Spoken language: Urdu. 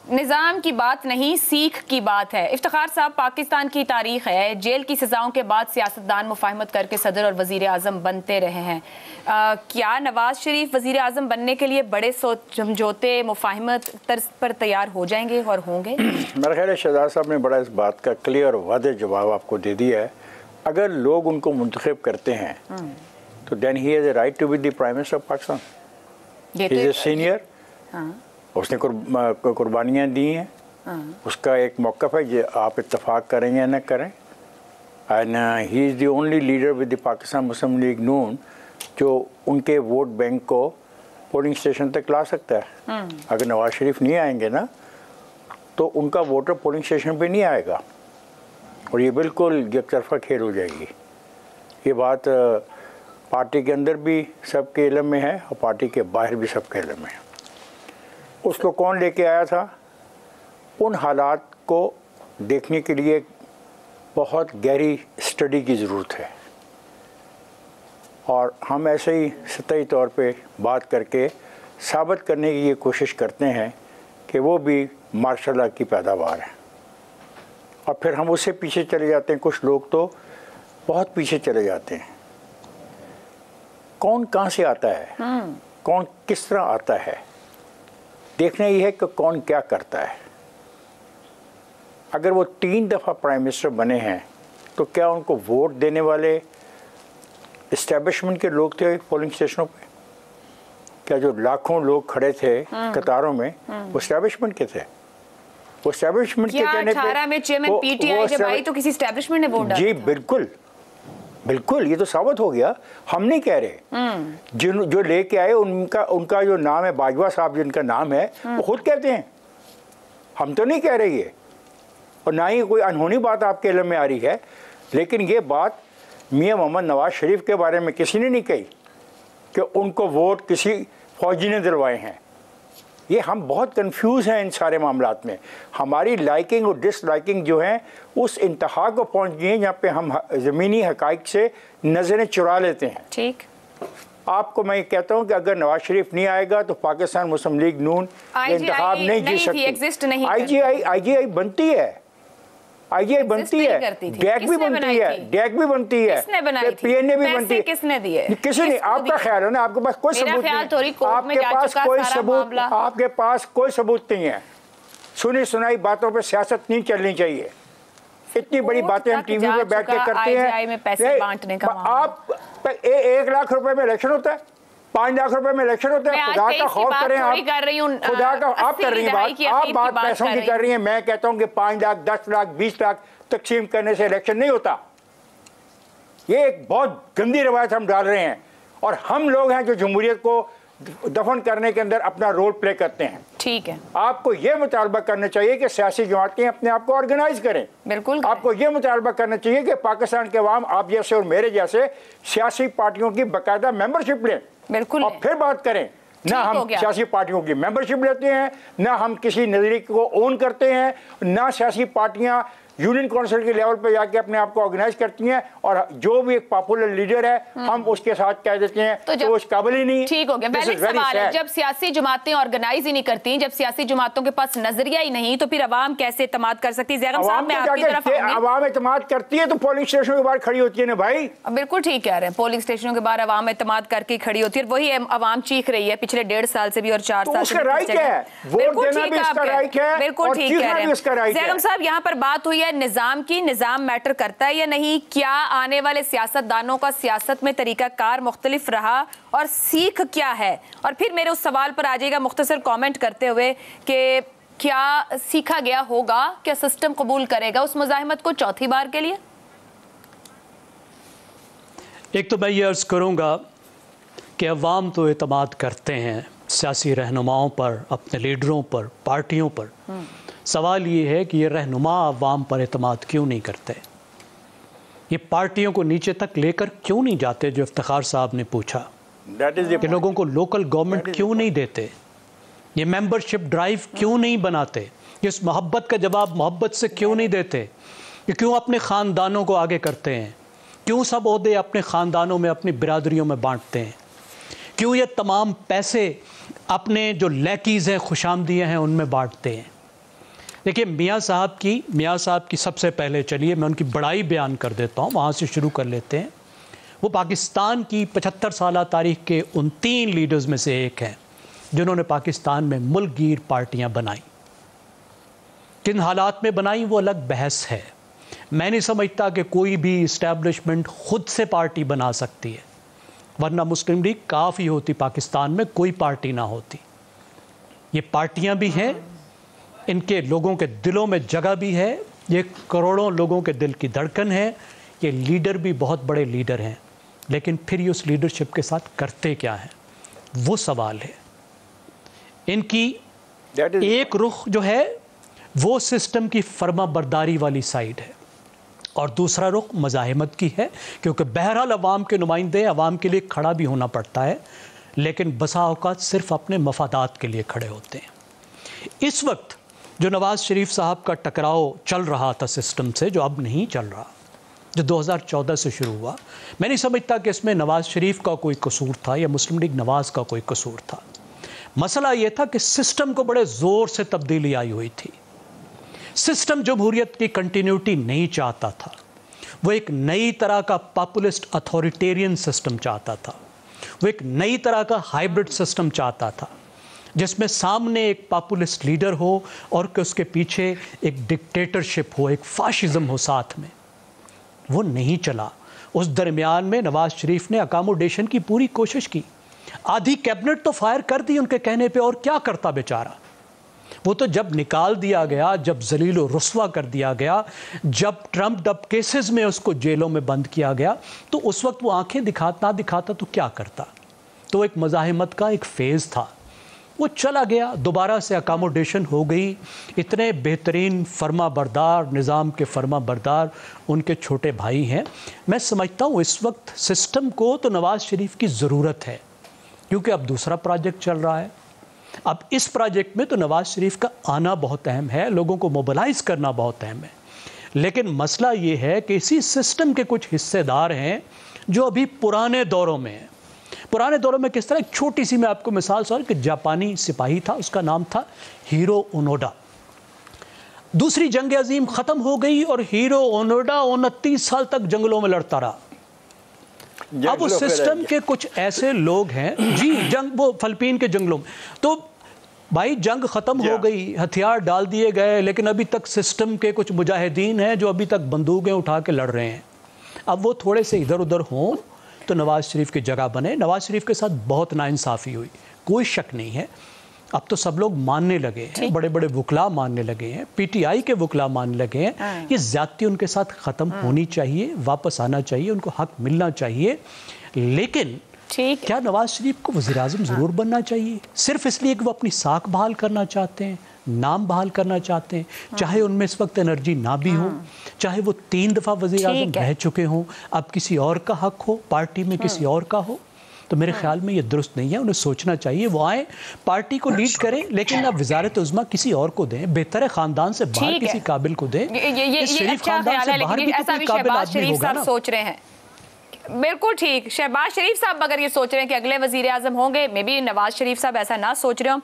نظام کی بات نہیں، سیکھ کی بات ہے۔ افتخار صاحب، پاکستان کی تاریخ ہے، جیل کی سزاؤں کے بعد سیاستدان مفاہمت کر کے صدر اور وزیر اعظم بنتے رہے ہیں۔ کیا نواز شریف وزیر اعظم بننے کے لیے بڑے سمجھوتے مفاہمت طرز پر تیار ہو جائیں گے اور ہوں گے؟ میرا خیال ہے شہزاد صاحب نے بڑا اس بات کا کلیئر اور واضح جواب آپ کو دے دیا ہے۔ اگر لوگ ان کو منتخب کرتے ہیں تو then he has a right to be the prime minister of Pakistan. He is a senior, اس نے قربانیاں دی ہیں، اس کا ایک موقف ہے جو آپ اتفاق کریں یا نہ کریں، and he is the only leader with the Pakistan Muslim League Noon جو ان کے ووٹ بینک کو پولنگ اسٹیشن تک لا سکتا ہے۔ اگر نواز شریف نہیں آئیں گے نا تو ان کا ووٹر پولنگ اسٹیشن پہ نہیں آئے گا، اور یہ بالکل یک طرفہ کھیل ہو جائے گی۔ یہ بات پارٹی کے اندر بھی سب کے علم میں ہے اور پارٹی کے باہر بھی سب کے علم میں ہے۔ اس کو کون لے کے آیا تھا؟ ان حالات کو دیکھنے کے لیے بہت گہری اسٹڈی کی ضرورت ہے، اور ہم ایسے ہی سطحی طور پہ بات کر کے ثابت کرنے کی یہ کوشش کرتے ہیں کہ وہ بھی ماشاء اللہ کی پیداوار ہے، اور پھر ہم اس سے پیچھے چلے جاتے ہیں۔ کچھ لوگ تو بہت پیچھے چلے جاتے ہیں۔ کون کہاں سے آتا ہے، کون کس طرح آتا ہے، دیکھنا یہ ہے کہ کون کیا کرتا ہے۔ اگر وہ 3 دفعہ پرائم منسٹر بنے ہیں تو کیا ان کو ووٹ دینے والے اسٹیبلشمنٹ کے لوگ تھے پولنگ اسٹیشنوں پہ؟ کیا جو لاکھوں لوگ کھڑے تھے قطاروں میں وہ اسٹیبلشمنٹ کے تھے؟ وہ اسٹیبلشمنٹ کے کہنے پہ 18 میں چیئرمین پی ٹی آئی جب آئی تو کسی اسٹیبلشمنٹ نے ووٹ ڈالا؟ جی بالکل بالکل، یہ تو ثابت ہو گیا۔ ہم نہیں کہہ رہے، جو لے کے آئے ان کا جو نام ہے باجوہ صاحب جن کا نام ہے وہ خود کہتے ہیں، ہم تو نہیں کہہ رہے یہ، اور نہ ہی کوئی انہونی بات آپ کے علم میں آ رہی ہے۔ لیکن یہ بات میاں محمد نواز شریف کے بارے میں کسی نے نہیں کہی کہ ان کو ووٹ کسی فوجی نے دلوائے ہیں۔ یہ ہم بہت کنفیوز ہیں ان سارے معاملات میں۔ ہماری لائکنگ اور ڈس لائکنگ جو ہیں اس انتہا کو پہنچ گئی ہیں جہاں پہ ہم زمینی حقائق سے نظریں چرا لیتے ہیں۔ ٹھیک، آپ کو میں یہ کہتا ہوں کہ اگر نواز شریف نہیں آئے گا تو پاکستان مسلم لیگ نون انتخاب نہیں جیت سکتی۔ آئی جی آئی بنتی ہے، آئی جی آئی بنتی ہے، ڈیک بھی بنتی ہے، ڈیک بھی بنتی ہے، پی این اے بھی بنتی ہے۔ کس نے دیے؟ کسی نے، آپ کا خیال ہے نا، آپ کے پاس کوئی ثبوت نہیں، آپ کے پاس کوئی ثبوت نہیں ہے۔ سنی سنائی باتوں پہ سیاست نہیں چلنی چاہیے۔ اتنی بڑی باتیں ہم ٹی وی پہ بیٹھ کے کرتے ہیں۔ آپ 1 لاکھ روپے میں الیکشن ہوتا ہے، 5 لاکھ روپے میں الیکشن ہوتا ہے۔ خدا کا خوف کریں آپ، خدا کا، آپ کر رہی ہیں بات، آپ بات پیسوں کی کر رہی ہیں۔ میں کہتا ہوں کہ 5 لاکھ 10 لاکھ 20 لاکھ تقسیم کرنے سے الیکشن نہیں ہوتا۔ یہ ایک بہت گندی روایت ہم ڈال رہے ہیں، اور ہم لوگ ہیں جو جمہوریت کو دفن کرنے کے اندر اپنا رول پلے کرتے ہیں۔ ٹھیک ہے، آپ کو یہ مطالبہ کرنا چاہیے کہ سیاسی جماعتیں اپنے آپ کو آرگنائز کریں۔ بالکل، آپ کو یہ مطالبہ کرنا چاہیے کہ پاکستان کے عوام آپ جیسے اور میرے جیسے سیاسی پارٹیوں کی باقاعدہ ممبرشپ لیں، بالکل، اور پھر بات کریں۔ نہ ہم سیاسی پارٹیوں کی ممبرشپ لیتے ہیں، نہ ہم کسی نظریے کو اون کرتے ہیں، نہ سیاسی پارٹیاں یونین کونسل کے لیول پہ جا کے اپنے آپ کو آرگنائز کرتی ہیں، اور جو بھی ایک پاپولر لیڈر ہے ہم اس کے ساتھ کہہ دیتے ہیں تو اس قابل ہی نہیں۔ ٹھیک ہو گیا، ویلڈ سوال ہے، جب سیاسی جماعتیں آرگنائز ہی نہیں کرتی، جب سیاسی جماعتوں کے پاس نظریہ ہی نہیں، تو پھر عوام کیسے اعتماد کر سکتی؟ زیغم صاحب میں آپ کی طرف آؤں گی۔ عوام اعتماد کرتی ہے تو پولنگ اسٹیشنوں کے باہر کھڑی ہوتی ہے نا بھائی۔ بالکل ٹھیک کہہ رہے ہیں، پولنگ اسٹیشنوں کے باہر عوام اعتماد کر کے کھڑی ہوتی ہے، اور وہی عوام چیخ رہی ہے پچھلے 1.5 سال سے بھی اور 4 سال سے۔ اس کا رائٹ ہے، ووٹ دینا بھی اس کا رائٹ ہے، بالکل ٹھیک کہہ رہے ہیں۔ زیغم صاحب، یہاں پر بات ہوئی ہے نظام کی، نظام میٹر کرتا ہے یا نہیں؟ کیا آنے والے سیاست دانوں کا سیاست میں طریقہ کار مختلف رہا، اور سیکھ کیا ہے؟ اور پھر میرے اس سوال پر آ جائے گا مختصر کامنٹ کرتے ہوئے کہ کیا سیکھا گیا ہوگا، کیا سسٹم قبول کرے گا اس مزاحمت کو 4تھی بار کے لیے؟ ایک تو میں یہ عرض کروں گا کہ عوام تو اعتماد کرتے ہیں سیاسی رہنماؤں پر، اپنے لیڈروں پر، پارٹیوں پر۔ سوال یہ ہے کہ یہ رہنما عوام پر اعتماد کیوں نہیں کرتے؟ یہ پارٹیوں کو نیچے تک لے کر کیوں نہیں جاتے، جو افتخار صاحب نے پوچھا کہ لوگوں کو لوکل گورنمنٹ کیوں نہیں دیتے، یہ ممبرشپ ڈرائیو کیوں نہیں بناتے، اس محبت کا جواب محبت سے کیوں نہیں دیتے، یہ کیوں اپنے خاندانوں کو آگے کرتے ہیں، کیوں سب عہدے اپنے خاندانوں میں، اپنی برادریوں میں بانٹتے ہیں، کیوں یہ تمام پیسے اپنے جو لیکیز ہیں، خوش آمدیاں ہیں، ان میں بانٹتے ہیں؟ دیکھیے میاں صاحب کی سب سے پہلے چلیے میں ان کی بڑائی بیان کر دیتا ہوں، وہاں سے شروع کر لیتے ہیں۔ وہ پاکستان کی 75 سالہ تاریخ کے ان 3 لیڈرز میں سے ایک ہیں جنہوں نے پاکستان میں ملک گیر پارٹیاں بنائیں۔ کن حالات میں بنائیں وہ الگ بحث ہے۔ میں نہیں سمجھتا کہ کوئی بھی اسٹیبلشمنٹ خود سے پارٹی بنا سکتی ہے، ورنہ مسلم لیگ کافی ہوتی، پاکستان میں کوئی پارٹی نہ ہوتی۔ یہ پارٹیاں بھی ہیں، ان کے لوگوں کے دلوں میں جگہ بھی ہے، یہ کروڑوں لوگوں کے دل کی دھڑکن ہے، یہ لیڈر بھی بہت بڑے لیڈر ہیں، لیکن پھر یہ اس لیڈرشپ کے ساتھ کرتے کیا ہیں وہ سوال ہے۔ ان کی ایک رخ جو ہے وہ سسٹم کی فرما برداری والی سائیڈ ہے، اور دوسرا رخ مزاحمت کی ہے، کیونکہ بہرحال عوام کے نمائندے عوام کے لیے کھڑا بھی ہونا پڑتا ہے، لیکن بسا اوقات صرف اپنے مفادات کے لیے کھڑے ہوتے ہیں۔ اس وقت جو نواز شریف صاحب کا ٹکراؤ چل رہا تھا سسٹم سے، جو اب نہیں چل رہا، جو 2014 سے شروع ہوا، میں نہیں سمجھتا کہ اس میں نواز شریف کا کوئی قصور تھا یا مسلم لیگ نواز کا کوئی قصور تھا۔ مسئلہ یہ تھا کہ سسٹم کو بڑے زور سے تبدیلی آئی ہوئی تھی۔ سسٹم جمہوریت کی کنٹینیوٹی نہیں چاہتا تھا، وہ ایک نئی طرح کا پاپولسٹ اتھارٹیرین سسٹم چاہتا تھا، وہ ایک نئی طرح کا ہائیبرڈ سسٹم چاہتا تھا، جس میں سامنے ایک پاپولسٹ لیڈر ہو اور کہ اس کے پیچھے ایک ڈکٹیٹرشپ ہو، ایک فاشزم ہو ساتھ میں۔ وہ نہیں چلا۔ اس درمیان میں نواز شریف نے اکاموڈیشن کی پوری کوشش کی، آدھی کیبنٹ تو فائر کر دی ان کے کہنے پہ، اور کیا کرتا بیچارہ۔ وہ تو جب نکال دیا گیا، جب ذلیل و رسوا کر دیا گیا، جب ٹرمپ ڈب کیسز میں اس کو جیلوں میں بند کیا گیا، تو اس وقت وہ آنکھیں دکھاتا تو کیا کرتا۔ تو ایک مزاحمت کا ایک فیز تھا، وہ چلا گیا، دوبارہ سے اکاموڈیشن ہو گئی۔ اتنے بہترین فرما بردار، نظام کے فرما بردار ان کے چھوٹے بھائی ہیں۔ میں سمجھتا ہوں اس وقت سسٹم کو تو نواز شریف کی ضرورت ہے، کیونکہ اب دوسرا پروجیکٹ چل رہا ہے۔ اب اس پروجیکٹ میں تو نواز شریف کا آنا بہت اہم ہے، لوگوں کو موبلائز کرنا بہت اہم ہے، لیکن مسئلہ یہ ہے کہ اسی سسٹم کے کچھ حصے دار ہیں جو ابھی پرانے دوروں میں ہیں۔ پرانے دوروں میں کس طرح؟ ایک چھوٹی سی میں آپ کو مثال سوال کہ جاپانی سپاہی تھا، اس کا نام تھا ہیرو اونوڈا۔ دوسری جنگ عظیم ختم ہو گئی اور ہیرو اونوڈا 29 سال تک جنگلوں میں لڑتا رہا۔ اب اس سسٹم کے کچھ ایسے لوگ ہیں، جی جنگ، وہ فلپین کے جنگلوں میں، تو بھائی جنگ ختم ہو گئی، ہتھیار ڈال دیے گئے، لیکن ابھی تک سسٹم کے کچھ مجاہدین ہیں جو ابھی تک بندوقیں اٹھا کے لڑ رہے ہیں۔ اب وہ تھوڑے سے ادھر ادھر ہوں تو نواز شریف کی جگہ بنے۔ نواز شریف کے ساتھ بہت ناانصافی ہوئی، کوئی شک نہیں ہے۔ اب تو سب لوگ ماننے لگے ہیں، بڑے بڑے وکلا ماننے لگے ہیں، پی ٹی آئی کے وکلا ماننے لگے ہیں۔ یہ زیادتی ان کے ساتھ ختم ہونی چاہیے، واپس آنا چاہیے، ان کو حق ملنا چاہیے۔ لیکن کیا نواز شریف کو وزیر اعظم ضرور بننا چاہیے، صرف اس لیے کہ وہ اپنی ساکھ بحال کرنا چاہتے ہیں، نام بحال کرنا چاہتے ہیں، چاہے ان میں اس وقت انرجی نہ بھی ہو، چاہے وہ 3 دفعہ وزیر اعظم رہ چکے ہوں، اب کسی اور کا حق ہو، پارٹی میں کسی اور کا ہو؟ تو میرے خیال میں یہ درست نہیں ہے۔ انہیں سوچنا چاہیے، وہ آئیں، پارٹی کو لیڈ کریں، لیکن اب وزارت عظمیٰ کسی اور کو دیں، بہتر ہے خاندان سے باہر کسی قابل کو دیں۔ شریف خاندان سے باہر بھی کوئی قابل آدمی ہوگا نا۔ سوچ رہے ہیں بالکل ٹھیک، شہباز شریف صاحب اگر یہ سوچ رہے ہیں کہ اگلے وزیر اعظم ہوں گے، میں بھی نواز شریف صاحب ایسا نہ سوچ رہے ہوں۔